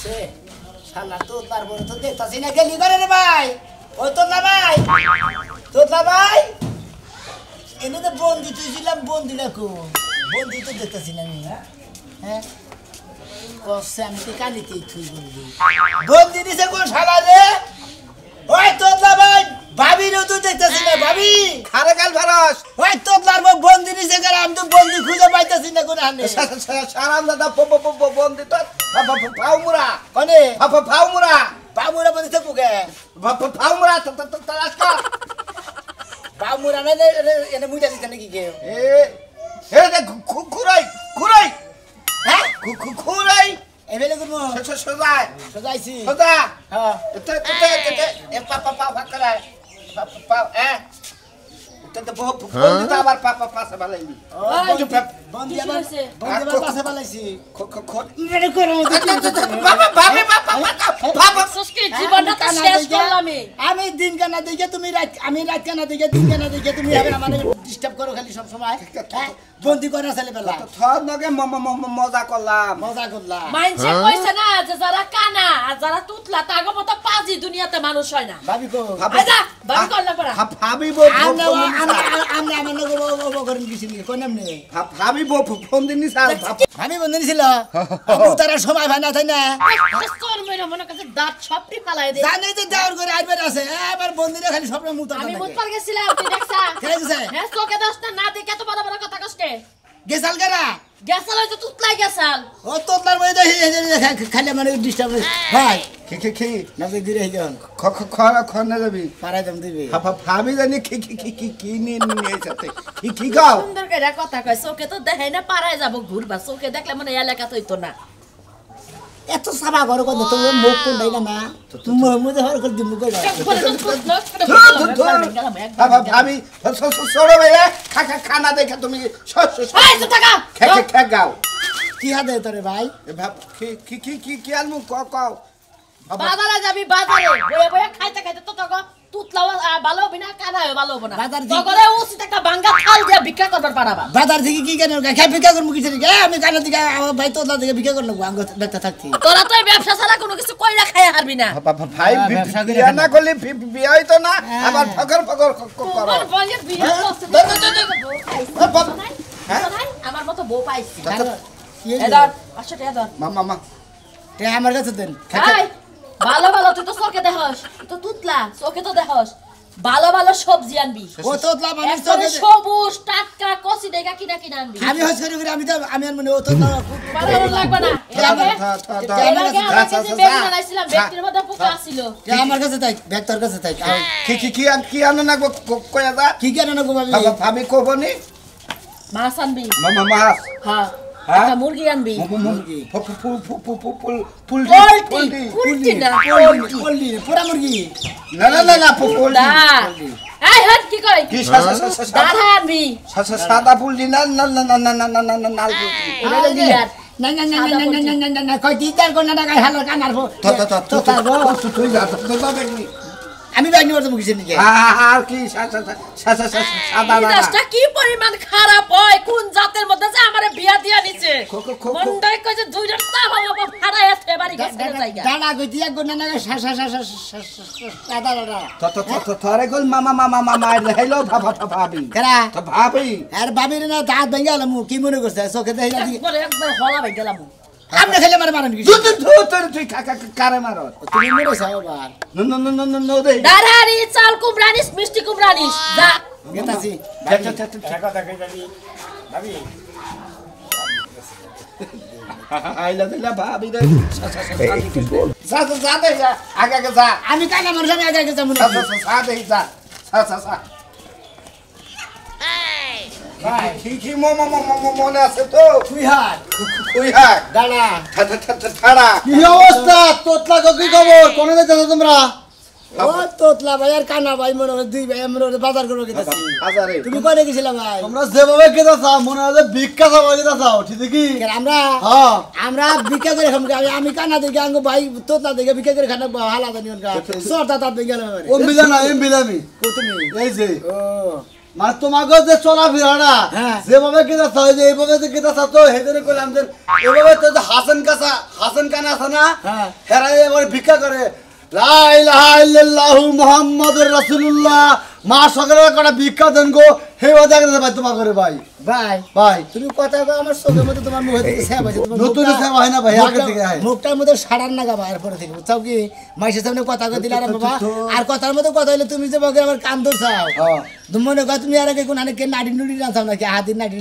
সে শালা তো তারপরে তো দেখতাছি না গেলি করে রে ভাই ও তোতলা ভাই এনে তো বন্দি তুইছিলাম বন্দি দেখো বন্দি তো দেখতাছি না আমি হ্যাঁ কসে আমি তো কালিতেই থুই বলবি বন্দি দিছে কোন শালা রে ওই তোতলা ভাই ভাবিরও তো দেখতাছি না ভাবি খারে গাল ভারস ওই তোতলার বন্দি দিছে করে আমি তো বন্দি খুঁজে পাইতাছি না কোন হানে সারাম দাদা বন্দি তো ফাউমুরা কোনে ফাউমুরা বামুরা বন্দি থাকবো কে ফাউমুরা তালাশ কর বামুরা না এনে মুইটা দিতে নাকি কেউ এ ঘুরাই হ্যাঁ ঘুরাই এবেলে গুমো সোজাই সজাইছি সোজা হ্যাঁ এ পা করে পা তো বন্দি তো আবার পাশে বালাইলি বন্দি আবার পাশে পালাইছি আমি দিন কানা দেখে তুমি আমি রাত কানা দেখে দিন কানা দেখে তুমি আমাদের ডিস্টার্ব করো খালি সব সময় বন্দি করে ছেলে বেলা থর নগে মজা করলাম মাইনসে কইছে না যে যারা কানা আর যারা তুতলা তাগো মতো পাজি দুনিয়াতে মানুষ হয় না ভাবি কো আজা ভাবি করলা পড়া ভাবিব আমরা আমার লোক করেন কিছু নেই কোন নাম নেই ভাবিব ফোন দিনি স্যার আমি বন্ধু ছিল তারা সময় ভাই না তাই না তোর মেরে মনে কাছে দাঁত সবটি ফালাই দে জানে যে দেওয়ার করে আইবার আছে এবার বন্ধুরা খালি সব মুতা আমি মুতপার গেছিলাম তুই দেখছা কে গেছে হ্যাঁ তোকে দশটা না দেখে এত বড় বড় কথা কষ্টে গেছাল কেরা গেছাল হয়তো তুতলাই গেছাল ও তোতলার বই খালি মানে ডিস্টার্ব ভাই কি না দিরে হইজন খনে যাবি পারাই দাম দিবি ভাবি জানি কি নিয়ে সাথে কি গাও সুন্দর করে কথা কয় চোখে তো দেখাই না পারায় যাব ঘুরবা চোখে দেখলে মনে এলাকা তো হইতো না এত সাবা ঘর কত তো মুখ কোন দাইলা না তুমি মুদে হর করে দিমু কই ভাবি সরো ভাইয়া খানা দেখে তুমি গাও কি হাতে তোরে ভাই কি আনমু কও বাজারে যাবি বাজারে বয়ে বয়ে খাইতে খাইতে তো তখন তুতলাও ভালো হবে না কানা ভালো হবে না বাজার তগরে উচিত একটা ভাঙ্গা থাল দিয়ে ভিক্ষা করবার পারাবা বাজার থেকে কি কেন খাই ভিক্ষা করমু কিছু রে আমি কানা দিকে ভাই তোতলা থেকে ভিক্ষা করলো আঙ্গ দেখতে থাকতি তোরা তো এই ব্যবসা ছাড়া কোনো কিছু কইরা খাইয়া হারবি না ভাই বিয়া না করলে বিয়া হইতো না আবার ফকর করো তোমার বলে বিয়া করতে আমার মতো বউ পাইছি এদার 500 টাকা দাও মামা তে আমার কাছে দেন ভালো ভালো তুই তো চোখে দেখস তুই তো তুতলা চোখে তো দেখস ভালো ভালো সবজি আনবি ও তোতলা মানে চোখে সবুজ টাটকা কচি দেখা কিনা কিনা আনবি আমি হস করে আমি তো আমি মানে ও তোতলা ভালো লাগবে না ব্যক্তির মধ্যে পোকা ছিল আমার কাছে তাই ব্যাগ তোর কাছে তাই কি আনো না কয়া দা কি কেন না গো ভাবি কবনি মাছ আনবি মামা মাছ হ্যাঁ একটা মুরগি আনবি মুরগি পুলটি না পোল্ট্রি পুরা মুরগি না পুলটি এই হট কি কই কি দাঁড়া আনবি সাদা পুলটি না লাল পুলটি এটা দি আর না কই দিতার কোন না গায় হালো কানার তো তুই যা তো দেখনি আমি বাইনি বলতে মুখে নিকে আর কি সাদা না কি পরিমাণ খারাপ হয় কোন জাতের মধ্যে যে আমারে বিয়া দিয়া নিছে মন্ডাই কই যে দুইজন তা বাবা ফাড়ায় আছে বাড়ি গেছে জায়গা দাদা কই দিয়া কোন না সাদা থরে কল মামা হেলো ভাবি কেরা তো ভাবি আর ভাবির না দাঁত ভেঙে গেল মু কি মনে করছে চোখে দেখিলা দি একবার হলা ভাই গেলাম আপনি খেলে মারেন কি তুই কারে মার তুমি মরে যাও বার নো দে দাঁড়ারি চাল কুমড়ানিস মিষ্টি কুমড়ানিস যা গেতাছি টাকা দেখাই যাবি ভাবি আইলা দিলা ভাবি রে যা আগে যা আমি কানা মানুষ আমি আগে যাবো না যা কি মনে আছে তো তুই হাত দাঁড়া ছাড়া কি অবস্থা তোতলা কি খবর কোনে যাচ্ছ তোমরা ও তোতলা ভাই আর কানা ভাই মনে হয় দুই ভাই আমরা বাজার করবো গেছি বাজারে তুমি কোনে গেছিলা ভাই তোমরা যেভাবে কেদা চাও মনে হয় ভিক্ষা চাও কেদা চাও ঠিক কি আমরা হ্যাঁ আমরা ভিক্ষা করে খাম আমি কানা দেখে আঙ্গ ভাই তোতলা দেখে ভিক্ষা করে খানা হালা জানি সরতা তার দেখে গেল ও মিলা না এম বিলামি তুমি এই যে ও মানে তোমাকে যে চলাফেরাটা যেভাবে কেটে চাও যে এইভাবে যে কেটে চাও তো সেজন্য কইলাম যে এইভাবে তো যে হাসান কানা আছে না হেরা এবার ভিক্ষা করে লা ইলাহা ইল্লাল্লাহু মুহাম্মাদুর রাসূলুল্লাহ মা সকলের কটা ভিক্ষা দেন গো হেবা দেখতে ভাই তোমার করে ভাই ভাই তুমি কথা কও আমার চোখের মধ্যে তোমার মুখে থেকে সেবা আছে তোমার নতুন সেবা হয় না ভাই আগে থেকে হয় মুখটার মধ্যে সাড়ার নাগা বাইরে পড়ে থেকে বুঝছাও কি মাইসের সামনে কথা কই দিলা রে বাবা আর কথার মধ্যে কথা হইলে তুমি যে বগে আমার কান ধরছাও তুমি মনে কর তুমি আর আগে কোন আনে কে নাড়ি নুড়ি রাঁধাও নাকি হাতির নাড়ি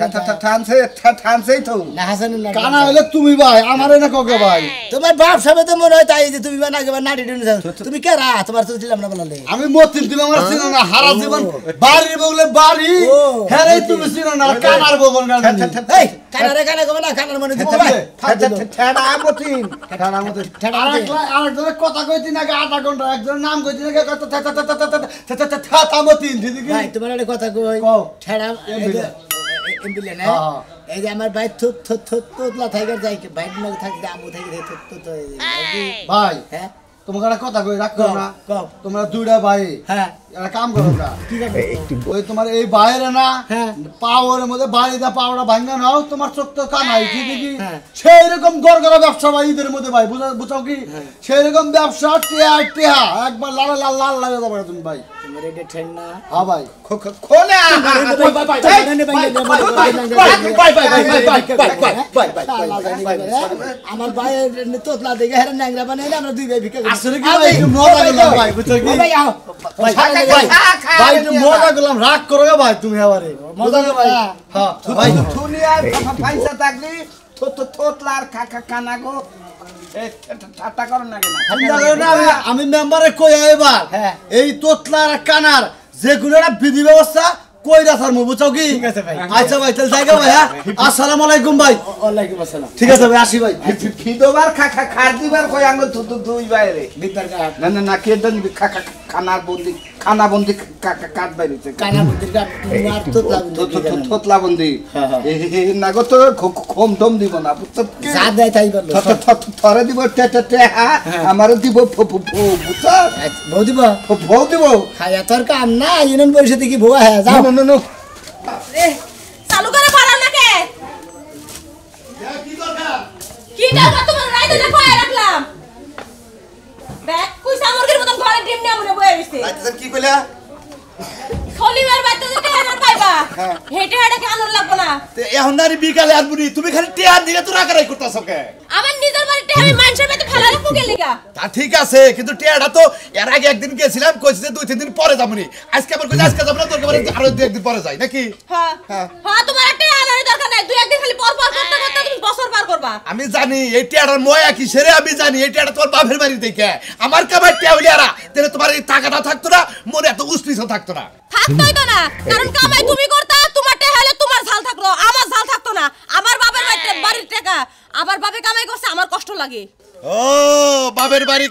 ঠানছেই তো না হাসানের নাড়ি কানা হইলে তুমি ভাই আমারে না কগে ভাই তোমার বাপ সামনে তো মনে হয় তাই যে তুমি না আগে নাড়ি নুড়ি তুমি কে রা তোমার তো দিলাম না বললে আমি মতিন তুমি আমার চিনো না হারা জীবন বাড়ি বগলে বাড়ি হেরাই তুমি চিনো না কানার বগল গান এই কানারে কানে কবে না কানার মনে দিতে ভাই আরেকজনের কথা কইতি নাকি আধা ঘন্টা একজনের নাম কইতি নাকি থামতিন ভাই তোমার একটা কথা কই ঠেড়া এমবিলে না এই যে আমার ভাই থুত থুত থুত তোতলা থাইগার যাই ভাই মধ্যে থাকি আমু থাকি থুত থুত ভাই হ্যাঁ তোমাকে একটা কথা কই রাখো না তোমরা দুইটা ভাই হ্যাঁ একটা কাম করো না ঠিক আছে ওই তোমার এই বাইরে না হ্যাঁ পাওয়ারের মধ্যে বাড়িটা পাওয়াটা ভাঙ্গা নাও তোমার চোখ তো কানাই ঠিক কি সেই রকম গড়গড়া ব্যবসা ভাই ঈদের মধ্যে ভাই বুঝাও কি সেই রকম ব্যবসা টিয়া একবার লাল লাল লাল লাগে যাবে তুমি ভাই তোমার এটা ঠেন না হ্যাঁ ভাই খোলে আমার ভাই তোতলা দেখে হেরা ন্যাংরা বানাই না আমরা দুই ভাই ভিক্ষা আসলে কি ভাই একটু মজা করলাম ভাই বুঝছো কি ভাই আও ভাই একটু মজা করলাম রাগ করো ভাই তুমি আবারে মজা করো ভাই হ্যাঁ ভাই দুনিয়ার পয়সা থাকলি থোতলার কানা গো ঠাট্টা করো না কেন আমি মেম্বারে কই এবার এই তোতলার কানার যে গুলোটা বিধি ব্যবস্থা কইরা স্যার বুঝছো কি ঠিক আছে ভাই আচ্ছা ভাই তাহলে জায়গা ভাই হ্যাঁ আসসালামু আলাইকুম ভাই ওয়ালাইকুম আসসালাম ঠিক আছে ভাই আসি ভাই ফিদোবার খার দিবার কই আঙ্গ দুই বাইরে বিদ্যার কাট না কে দেন খানা বন্দি কাট বাইরেছে কানা বুদ্ধির কাট তোমার তোতলা থোতলা বন্দি না গো তো কম দম দিব না যা দেয় তাই বললো থরে দিব আমার দিব বুঝছ বউ দিব বউ দিব খায়া তোর কাম না ইউনিয়ন পরিষদে কি ভুয়া হ্যাঁ যাও নো চালু করে পারাও নাকি কি দরকার তোমার রাইতে দেখো রাখলাম দেখ কুইসা মুরগির মতন ঘরে ডিম নিয়ে মনে বয়ে গেছে আচ্ছা কি কইলা শনিবার বাইতে যেতে হেরার পাইবা হেটে হেটে কি আনন্দ লাগবে না এখন নারী বিকালে আসবি তুমি খালি টিয়ার দিকে তো রাগারাই করতেছ কে আমার নিজের বাড়িতে আমি মানুষের বাড়িতে ফেলা রাখবো কে লিগা তা ঠিক আছে কিন্তু টিয়াটা তো এর আগে একদিন গেছিলাম কইছে যে 2-3 দিন পরে যাবনি আজকে আবার কইছে আজকে যাব না তোর আরো 2-1 দিন পরে যাই নাকি হ্যাঁ হ্যাঁ তোমার একটা আনার দরকার নাই দুই একদিন খালি পর পর করতে করতে তুমি বছর পার করবা আমি জানি এই টিয়াটার ময়া কি সেরে আমি জানি এই টিয়াটা তোমার বাপের বাড়ি থেকে আমার কামার টিয়া হইলে আরা তাহলে তোমার এই টাকাটা থাকতো না মনে এত উস্পিস থাকতো না থাকতোই তো না কারণ কামাই তুমি করতা তোমার টাকা হলে তোমার ঝাল থাকতো আমার ঝাল থাকতো না আমার বাবার বাড়ির টাকা আবার বাপে কামাই করছে আমার কষ্ট লাগে ও বাপের বাড়ি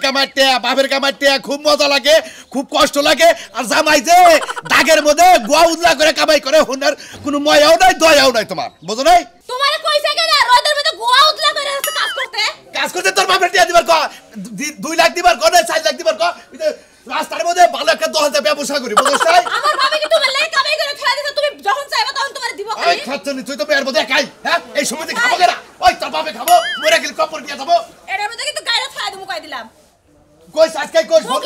বাপের কামারটিয়া খুব মজা লাগে খুব কষ্ট লাগে আর জামাই যে দাগের মধ্যে গোয়া উদলা করে কামাই করে হুনার কোনো ময়াও নাই দয়াও নাই তোমার বুঝো নাই তোমারে কইছে কেন রোদের মধ্যে গোয়া উদলা করে কাজ করতে তোর বাপের টিয়া দিবার ক 2 লাখ দিবার ক না 4 লাখ দিবার ক রাস্তার মধ্যে ভালো একটা 10,000 ব্যবসা করি বুঝছ নাই আমার বাবা কি তোমার লাই কামাই করে ফেলা দিছে তুমি যখন চাইবা তখন তোমারে দিব খালি ওই খাচ্ছনি তুই তো বের মধ্যে খাই হ্যাঁ এই সময় খাবো কেনা ওই তোর বাপে খাবো মরে গেল কপর দিয়া যাবো এর মধ্যে কিন্তু গায়রা ফেলা দিমু কই দিলাম কই আজকে কই কত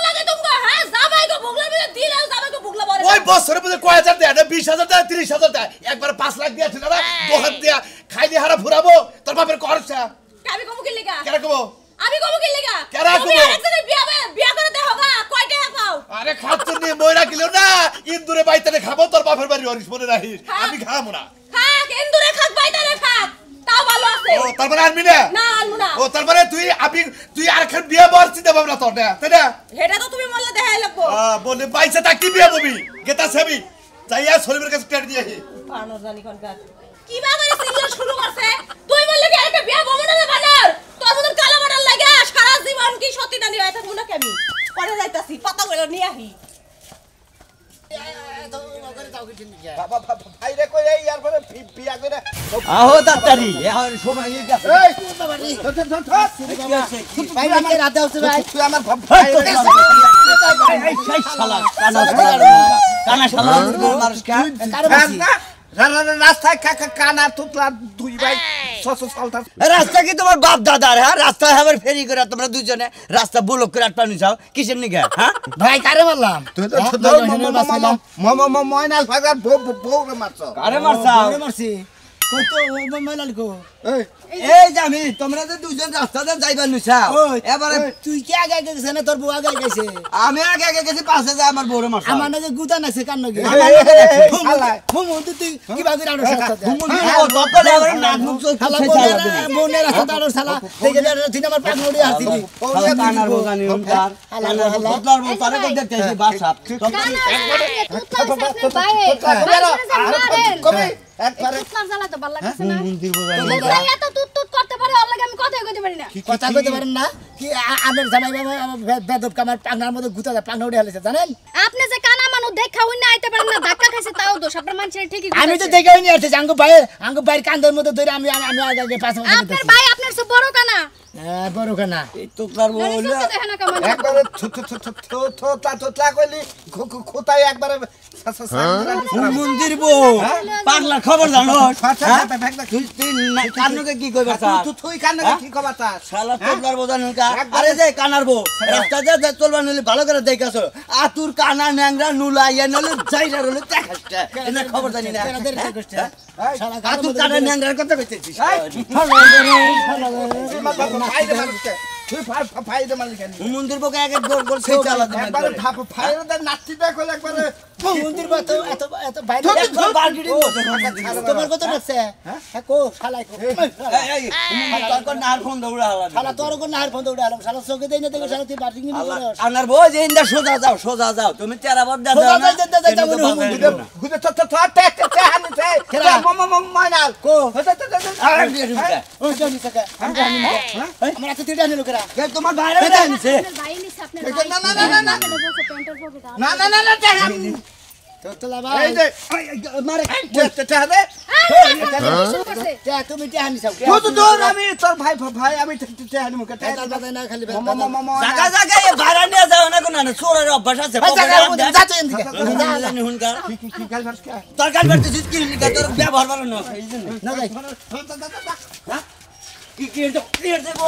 লাগে তুমি হ্যাঁ জামাই গো বুগলা মধ্যে দিলাও জামাই গো বুগলা বলে ওই বছরের মধ্যে কয় হাজার দেয় 20,000 দেয় 30,000 দেয় একবার 5 লাখ দিয়েছিল না 2 দিয়া খাইলি হারা ফুরাবো তোর বাপের খরচা আমি কমু কি লাগা কেন কবো আমি কমু কি লাগা তুমি আরেকজনের বিয়া করে দেও গা কয় টাকা পাও আরে খাচ্ছনি মইরা গেল না ইন্দুরে বাইতারে খাবো তোর বাপের বাড়ি হরিস মনে রাখিস আমি খাবো না হ্যাঁ ইন্দুরে খাক বাইতারে খাক তাও ভালো আছে ও তারপরে আনবি না না আনবো না ও তারপরে তুই আরেকখান বিয়ে বলছিস দেব না তোর তাই না এটা তো তুমি বললে দেখাই লাগবো বলে বাইসে থাকি বিয়ে ববি গেতা সেবি যাইয়া শরীরের কাছে টেট দিয়ে পানো জানি কোনকার কি বাবা রে সিরিয়াল শুরু করছে তুই বললে কি একটা বিয়ে বমু না বাজার তোর মতন কালা বাটার লাগা সারা জীবন কি সত্যি না নিয়ে থাকবো না কেমি পরে যাইতাছি পাতা করে নিয়ে আহি বাবা ভাই রে কই এই ইয়ার পরে বিয়া করে আহো তাড়াতাড়ি এখন সময় হয়ে গেছে এই ভাই আমাকে রাতে হচ্ছে ভাই তুই আমার ভাই এই শালা কানা কানা শালা মানুষ কা কারে বলছি? রাস্তায় কানা তুতলা দুই ভাই চলতাম রাস্তা কি তোমার বাপ দাদার হ্যাঁ রাস্তায় আবার ফেরি করে তোমরা দুজনে রাস্তা ব্লক করে আটপানি যাও কিসের নিগা হ্যাঁ ভাই কারে বললাম তুই তো ময়নাল ফাজার বউ মারছ আরে মারছাও কারে মারছি কই তো ময়নাল কো এই যে আমি তোমরা যে দুজন রাস্তাতে যাইবার নিছাও এবারে তুই কি আগে আগে গেছে না তোর বউ আগে গেছে আমি আগে আগে গেছি পাশে যায় আমার বউরে মারছাও আমার নাকি গুতা নাছে কান নাকি তুই কি বাগির আড়ো সাথে ততলে আবার নাক মুখ চোখ শালা বোনের রাস্তা আড়ো শালা দেখে দিন আমার পাক নড়ি আসিলি কানার বোগানি হুনকার তোতলার বউ তারে কই দেখতেছি বাসা কথা কইতে পারেন না কি আমের জামাই বেদব কামার পাংনার মধ্যে গুতা পাংনা উড়ে হালেছে জানেন আপনি যে কানা মানুষ দেখা হই না আইতে পারেন না ধাক্কা খাইছে তাও দোষ আপনার মানুষের ঠিকই আমি তো দেখে হইনি আসছে আঙ্গু ভাইয়ের কান্দের মধ্যে ধরে আমি আগে আগে পাঁচ মাস আপনার ভাই আপনার সব বড় কানা বড় কানা তোতলার বউ হইলো দেখে না কেমন একবারে থোতলা কইলি খোতায় একবারে মন্দির বউ পাগলা খবর জানো তুই কানুকে কি কইবা তুই কানে কি খবর তা শালা তোতলার বউ জানো কা আরে যে কানার বউ রাস্তা যা চলবা নলি ভালো করে দেখাছো আতুর কানা ন্যাংরা নুলা ইয়া নলে যাইরা রলে দেখাছটা এনা খবর জানি না আতুর কানা ন্যাংরার কথা কইতেছিস তুই ফাইদে মালিক মন্দির বউকে এক এক গোল গোল সেই চালা একবারে ফাইদে নাচতে কইলে একবারে মন্দির বা তো এত এত বাইরে তোমার কত লাগছে হ্যাঁ কো শালাই কো এই তোর নার ফোন দৌড়া হলা শালা তোর কোন নাহার ফোন উড়ে আলাম শালা চোখে দেই না দেখো শালা তুই বাটিং নি করো আনার বউ যে ইন্দা সোজা যাও তুমি তেরা বড় দাও সোজা যাও গুদে তো হানিতে ময়নাল কো ওই ওই জানি সাকা আমরা এত তিড়া নিলো করা তোমার বাইরে আনিছে আপনার ভাই নিছে আপনার ভাই না তোতলা ভাই এই যে মারে দে শুরু করছে তুমি টিহানি চাও তুই তো আমি তোর ভাই আমি হানি মুখে কাল বাজায় না খালি জায়গা জায়গা এ ভাড়া নিয়ে যাও না কোন না চোরের অভ্যাস আছে যা তো এদিকে জানি হুনকার কি কাল ভাস কে তোর কাল করতেছিস কি নিকা তোর ব্যবহার ভালো না এই জন্য না যাই কি ক্লিয়ার দেব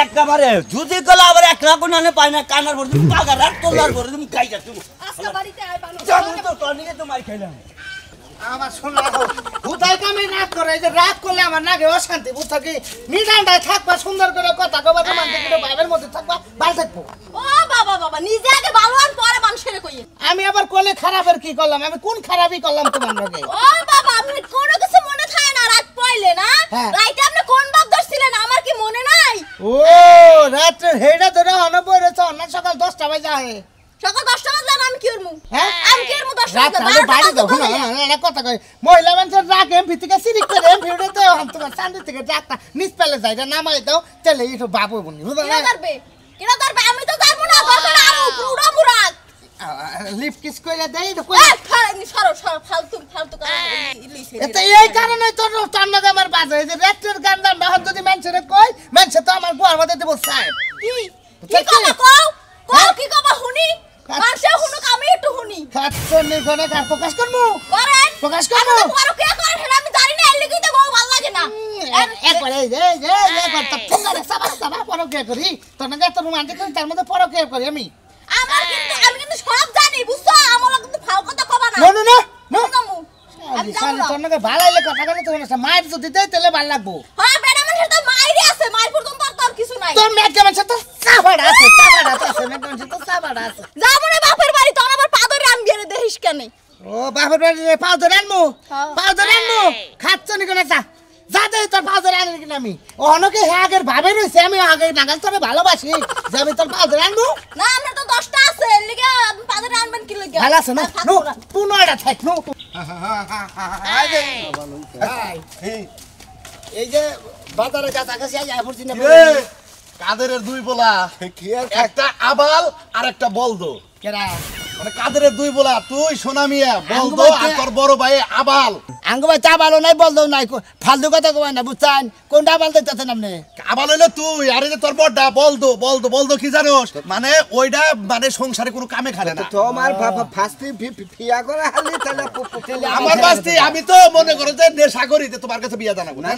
একবারে যদি কলা আবার এক লাখ না পায় না কানার ভর তুমি পাগার রাত তোলার ভর তুমি খাই যা তুমি আজকে বাড়িতে আই বানো জানো তো তোর নিয়ে তো মার খাইলাম আমার শোনা হুদাই কামে রাত করে এই যে রাত করলে আমার নাগে অশান্তি বুঝছো কি নিদানটায় থাকবা সুন্দর করে কথা কবা তোমার দিকে বাইরের মধ্যে থাকবা ভালো থাকবো ও বাবা নিজে আগে ভালো আর পরে মানুষের কইয়ে আমি আবার কোলে খারাপের কি করলাম আমি কোন খারাপই করলাম তোমার লগে ও বাবা আপনি কোনো কিছু মনে থাকে না রাত পড়লে না হ্যাঁ। রাইতে আপনি কোন বাপ ধরছিলেন আমার কি মনে নাই ও রাত্রে হেডা ধরে অনবর রয়েছে অন্য সকাল 10টা বাজে আহে সকাল 10টা বাজলে আমি কি করমু হ্যাঁ? আমি কি করমু 10টা রাত বাজলে আলো বাইরে দাও না কথা কই মহিলা মানুষের রাগ এমপি থেকে সিরিক করে এমপি উঠে হাম তোমার চান্দি থেকে ডাকটা নিচ পেলে যায় নামাই দাও তেলে একটু বাবু বনি বুঝলা কিরা করবে আমি তো জানবো না দরকার আরো পুরো মুরাদ লিপ কিস কইরা দেই তো সরো ফালতু ইলিশ এতে এই কারণে তোর টান্না আমার বাজে এই যে রেস্টের গান্ডা না যদি মানুষের কই মানুষ তো আমার গোয়ার মধ্যে দেব সাহেব কি কবা কও কি কবা হুনি মানুষে হুনুক আমি একটু হুনি খাচ্ছর নি কোনে কার প্রকাশ করমু করেন প্রকাশ করমু বড় কে করে সেটা আমি জানি না এর লিগেই তো বউ ভালো লাগে না একবার এই যে একবার তো ফিঙ্গারে সাবা পরকে করি তোর না তোর রোমান্টিক করি তার মধ্যে পরকে করি আমি আমি কিন্তু সব জানি বুঝছো আমার কিন্তু ফাও কথা কবা না না আমি শালি জানি তোর নাকি ভালো হইলে কথা কইলে তোমার না মায়ের যদি দেই তাহলে ভালো লাগবো হ্যাঁ বেটা মানুষের তো মাইরে আছে মাইর পর্যন্ত আর কিছু নাই তোর মেয়ে কেমন তো সাবাড় আছে মেয়ে কেমন তো সাবাড় আছে যাবো না বাপের বাড়ি তোর আবার পা ধরে আমি গেলে দেখিস কেন ও বাপের বাড়ি পাও ধরে আনমু খাচ্ছ নি কোনে যা দে তোর পাও ধরে আনি কিনা আমি অনেকে আগের ভাবে রইছে আমি আগে নাগাল তোরে ভালোবাসি যে আমি তোর পাও ধরে আনমু না আমরা তো 10টা আছে এর লিগে আপনি পা ধরে আনবেন কি লাগে ভালো আছে না নো পুনয়টা থাক নো এই যে বাজারে কাছাকাছি আই পড়ছি না কাদেরের দুই বলা একটা আবাল আর একটা বলদো কেরা মানে কাদেরের দুই বলা তুই সোনা মিয়া বলদো আর তোর বড় ভাই আবাল আঙ্গ ভাই চা ভালো নাই বলতো নাই ফালতু কথা কই না বুঝছেন কোনটা ভালো দেখতেছেন আপনি আবার হইলো তুই আরে যে তোর বড়টা বলতো কি জানোস মানে ওইটা মানে সংসারে কোনো কামে খারে না তোমার ফাস্টি ফিয়া করে হালি তাহলে আমার বাস্তি আমি তো মনে করো যে নেশা করি যে তোমার কাছে বিয়া জানাবো না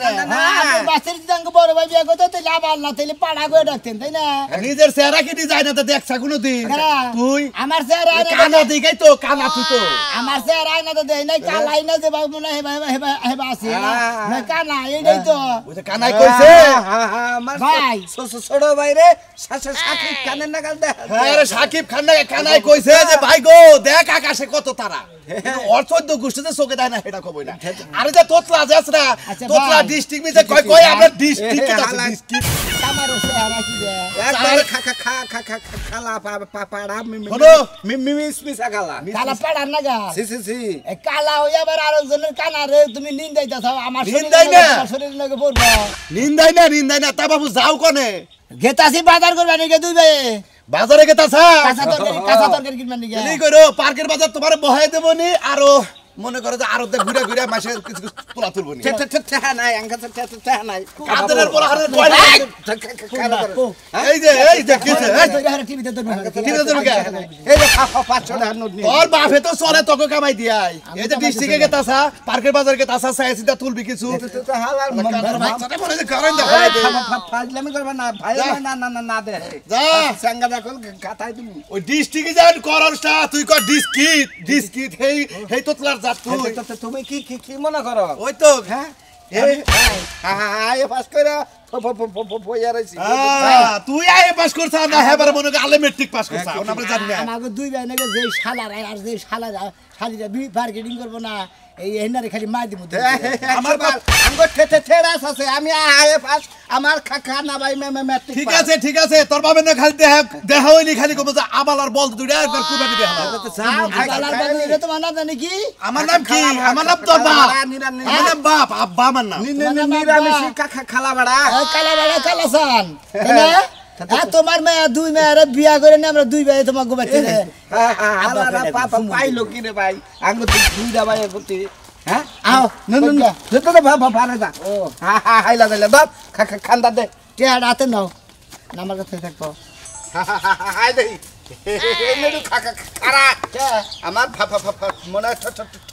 আপনি বাসের যদি আঙ্গ বড় ভাই বিয়ে করতে তাহলে আবার না তাহলে পাড়া করে ডাকতেন তাই না নিজের চেহারা কি ডিজাইন তো দেখছা কোনোদিন তুই আমার চেহারা কানা দিকেই তো কানা তুই তো আমার চেহারা আয়না তো দেই নাই কালাই না যে বাবু না হেবা আছে না কানা এইটাই তো ওই যে কানাই কইছে আমার ভাই ছোট ভাইরে সাকিব কানের নাগাল দেখ হ্যাঁ রে সাকিব খান না কানাই কইছে যে ভাই গো দেখ আকাশে কত তারা অর্থ গোষ্ঠীতে চোখে দেয় না এটা কবই না আরে যে তোতলা যাস না তোতলা ডিস্ট্রিক্ট মিছে কই আমরা ডিস্ট্রিক্ট আছে ডিস্ট্রিক্ট আমার চেহারা কি রে একবার খালা পাড়া হলো মিসমিসা খালা কালা পাড়া না গা সি এ কালা হই আবার আরেকজনের কানা রে তুমি নিন্দাইতাছ আমার নিন্দাই না। শরীর লাগে পড়বা নিন্দাই না তা বাবু যাও কোনে গেতাছি বাজার করবা নাকি দুই ভাই বাজারে গেতাছা কাঁচা তরকারি কিনবা নাকি কি করো পার্কের বাজার তোমারে বহাই দেবনি আরো মনে করো যে আরো ঘুরে ঘুরে মাসে কিছু পোলা তুলবনি নাই আঙ্কাছে নাই আদরের পোলা হারে কয় এই যে কিছে টিভিতে তো কি রে তুমি এই যে 500 টাকা নোট নিয়ে তোর বাপে তো চলে তোকে কামাই দিয়াই এই যে ডিস্ট্রিক্টে গেতাছা পার্কের বাজার গেতাছা সাইসিটা তুলবি কিছু হালাল বাচ্চাটা মনে যে করেন দেখো ফাজলামি করবা না ভাই না দে যা সাঙ্গা দেখো কাটাই তুমি ওই ডিস্ট্রিক্টে যান করসটা তুই কর ডিস্কিট হেই তোতলার জাত তুই তুমি কি মনে করো ওই তো হ্যাঁ এই আয় পাস করে বইয়া রইছি তুই আইএ পাস করছ না হেবার মনে করে আলে মেট্রিক পাস করছ আমরা জানি না আমাকে দুই ভাই নাকি যে শালার আর যে শালারা শালিরা মার্কেটিং করবো না এই হেনারে খালি মার দিব আমার আঙ্গ ঠেড়া আছে আমি আয় পাস আমার খানা ভাই ম্যাট্রিক ঠিক আছে তোর বাবা না খালি দেখা হইনি খালি কবে যে আবালার বল দুইটা একবার কুবানি দে এটা তোমার নাম জানি কি আমার নাম কি আমার নাম তোর বাপ আমার নাম বাপ আব্বা আমার নাম নিরামিষ খালা বাড়া কালা বাড়া কালাসান তোমার মেয়ে দুই মেয়ের বিয়া করে নিয়ে আমরা দুই ভাই তোমার গোবাচ্ছি পাপা পাইলো কি রে ভাই আঙ্গ দুইটা ভাই করতে হ্যাঁ আও যত তো ভালো যা ও হাইলা দিলে দাও খান্দা দে টেয়ার হাতে নাও আমার কাছে থাকবো হাই দেই এমনি খারা আমার মনে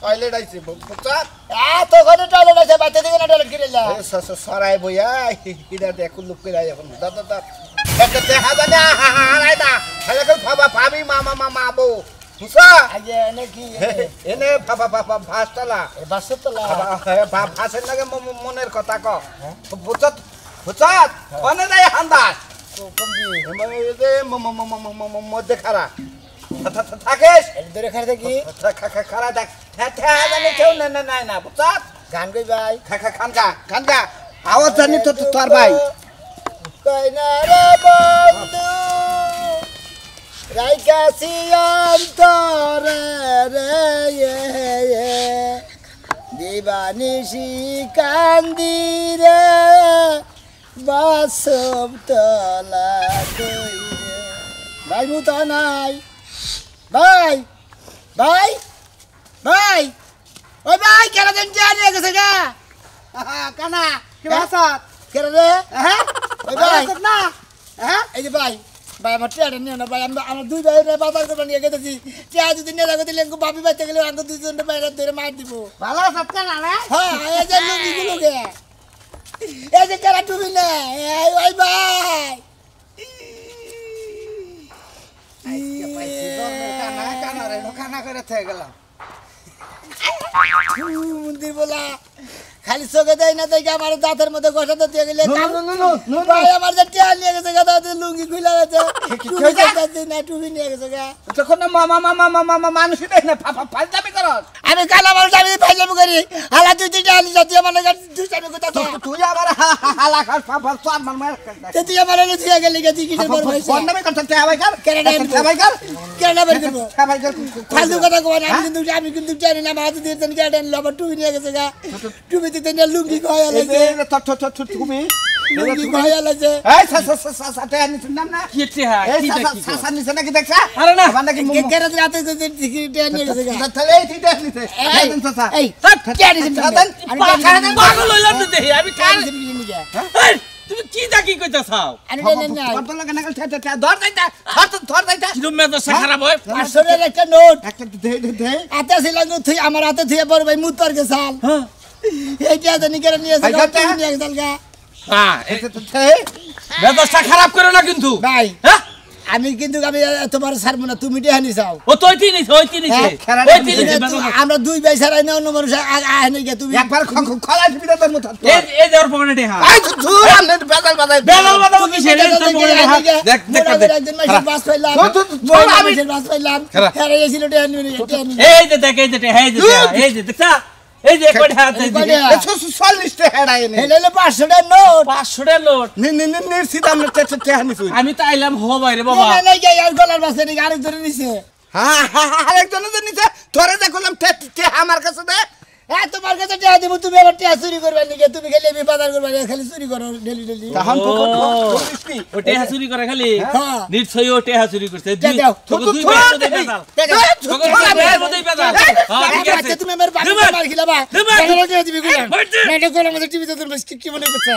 টয়লেট আইছে বুঝছা তো ঘরে টয়লেট আছে বাচ্চা দিকে না টয়লেট কিনে যা সরাই বইয়া এটা দেখো লুক করে এখন দাদা একটা দেখা জানে হারাই দা হাইলা করে ভাবি মামা বউ বুঝছা আগে নাকি এনে ভাসতলা বাসতলা ভাসের লাগে মনের কথা ক বুঝছত অনে যায় হান্দাস মধ্যে খারা থাকিস ধরে খাই থাকি খারা দেখ জানি কেউ নাই না বুঝছত গান কই ভাই খানকা আওয়াজ জানি তো তোর ভাই কই না রে বন্ধু রাইকাছি অন্তরে রে দিবানিশি কান্দিরে বাসব তলা কইরে ভাই মুতা নাই ভাই ওই ভাই কেন দেন জানিয়ে গেছে গা কানা কি ভাষা কেন রে হ্যাঁ ওই ভাই না হ্যাঁ এই যে ভাই আমার টিয়াটা নিয়ে না ভাই আমরা দুই ভাই বাজার করে নিয়ে গেছি টিয়া যদি নিয়ে রাখতে দিলে বাপি বাচ্চা গেলে আমাকে দুজনটা বাইরে ধরে মার দিব ভালো সবটা না হ্যাঁ এই যে লুঙ্গিগুলো গে এই যে কেরা টুবি না ওই ভাই খানা করে থেকে গেলাম মন্দির বলা খালি চোখে দেয় না দেখে আমার দাঁতের মধ্যে গসাতে দিয়ে গেলে ভাই আমার যে টিয়া নিয়ে গেছে গা দাঁতে লুঙ্গি খুলে গেছে টুপি নিয়ে গেছে গা তখন মানুষ ফালতামি কর আমি কালা মানুষ আমি ফাইলাম করি হালা তুই তিনটা আলি যাচ্ছি আমার দুষ্টামি কথা তুই আবার হালা খাস তোর মার তুই আমার তুই গেলি গেছি কিসের বড় হয়েছে বন্ডামি করতে ভাই কর কেন বের করবো ফালতু কথা কো না আমি কিন্তু জানি না আমার হাতে দিয়ে কেটে নিল আমার টুপি নিয়ে গেছে গা টুপি দিতে লুঙ্গি খাওয়া তুমি লুঙ্গি ভাইয়া লাগছে এই সাথে আনিস নাম না কি টেহা এই কি দেখি সাসা নিছে নাকি দেখছা আরে না আবার নাকি কে কেন রাতে টিকিট নিয়ে গেছে তাহলে এই তিনটা নিছে এই সাসা এই কে দিছেন আমি পাগল হইলাম না দেখি আমি কার হ্যাঁ এই, তুমি কি দেখি কইতাছাও আমি জানি না কত লাগা নাগাল ধর যাইতা ধর যাইতা কিরম মেজাজ খারাপ হয় আসলে একটা নোট একটা দে হাতে ছিল তুই আমার হাতে থুয়ে বড় ভাই মুতার কে সাল হ্যাঁ এইটা জানি করে নিয়ে ভাই, এসে কত? নিয়ে গেল গা হ্যাঁ এই মেজাজটা খারাপ করো না কিন্তু ভাই হ্যাঁ আমি কিন্তু আমি তোমার ছাড়বো না তুমি টেহানি চাও ও তো ওই তিনিছে হ্যাঁ, খেলাটা ওই তিনিছে আমরা দুই ভাই ছাড়াই না অন্য মানুষ আহেনি গে তুমি একবার খলাই দিবি তোর মুখ এই যে ওর পকেটে টেহা আই ধুর আমনে বেজাল বাজাই বেলাল বাদা কি সেরে তোর পকেটে টেহা দেখ দেখ দেখ একদিন মাসের বাস পাইলাম আমি মাসের বাস পাইলাম খারাপ। হেরে গেছিল টেহানি টেহানি এই যে দেখ এই যে টেহা এই যে টেহা, এই যে দেখছা এই যে কয়টা হাতে দিছে 40 টা হেডাই নে হেলে 500 টাকা নোট 500 টাকা নোট নি সিধা আমনে তে হানিছ আমি তো আইলাম হবাই রে বাবা না না আর গলার বাসে নাকি আরেক ধরে নিছে হ্যাঁ আরেকজন নিছে তোরে দেখলাম তে আমার কাছে দে তোমার কাছে টেহা দিব তুমি আবার টেহা চুরি করবে নাকি তুমি খালি আমি বাজার করবে খালি চুরি করো ডেলি ডেলি তখন ও টেহা চুরি করে খালি হ্যাঁ। নিশ্চয়ই ও টেহা চুরি করছে দাও। তোকে দুই বেলা দেই বেজাল তোকে দুই বেলা দেই বেজাল হ্যাঁ ঠিক আছে তুমি আমার বাড়িতে মার খিলাবা দিবা। দিবি গুলা এই, বলছি। না এটা কোন আমাদের টিভিতে তুমি কি মনে করছ